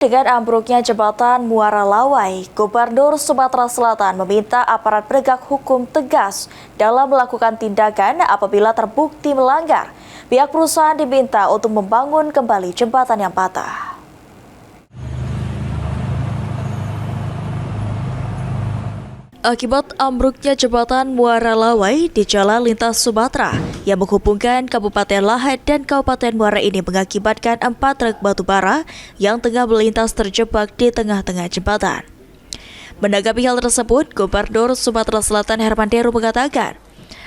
Dengan ambruknya jembatan Muara Lawai, Gubernur Sumatera Selatan meminta aparat penegak hukum tegas dalam melakukan tindakan apabila terbukti melanggar. Pihak perusahaan diminta untuk membangun kembali jembatan yang patah. Akibat ambruknya jembatan Muara Lawai di Jalan Lintas Sumatera yang menghubungkan Kabupaten Lahat dan Kabupaten Muara ini mengakibatkan 4 truk batu bara yang tengah melintas terjebak di tengah-tengah jembatan. Menanggapi hal tersebut, Gubernur Sumatera Selatan Herman Deru mengatakan,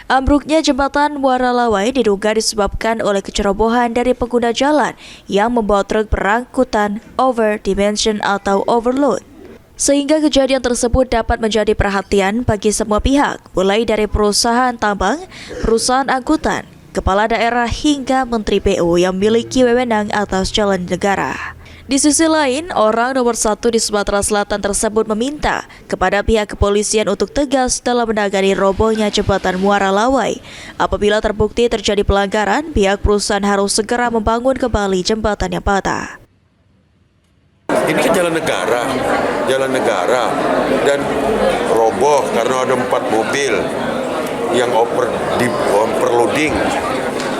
ambruknya jembatan Muara Lawai diduga disebabkan oleh kecerobohan dari pengguna jalan yang membawa truk berangkutan overdimension atau overload. Sehingga kejadian tersebut dapat menjadi perhatian bagi semua pihak, mulai dari perusahaan tambang, perusahaan angkutan, kepala daerah hingga Menteri PU yang memiliki wewenang atas jalan negara. Di sisi lain, orang nomor 1 di Sumatera Selatan tersebut meminta kepada pihak kepolisian untuk tegas dalam menangani robohnya jembatan Muara Lawai. Apabila terbukti terjadi pelanggaran, pihak perusahaan harus segera membangun kembali jembatan yang patah. Ini kan jalan negara dan roboh karena ada 4 mobil yang overloading.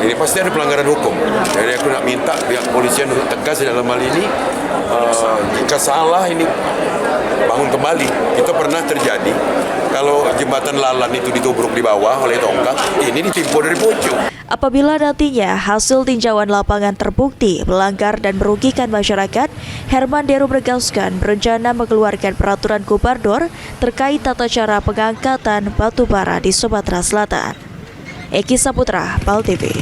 Ini pasti ada pelanggaran hukum. Jadi aku nak minta pihak kepolisian untuk tegas dalam hal ini. Jika salah ini bangun kembali. Itu pernah terjadi. Kalau jembatan Lalan itu ditubruk di bawah oleh tongkang, ini ditimpa dari pojok. Apabila nantinya hasil tinjauan lapangan terbukti melanggar dan merugikan masyarakat, Herman Deru menegaskan berencana mengeluarkan peraturan gubernur terkait tata cara pengangkatan batu bara di Sumatera Selatan. Eki Saputra, PAL TV.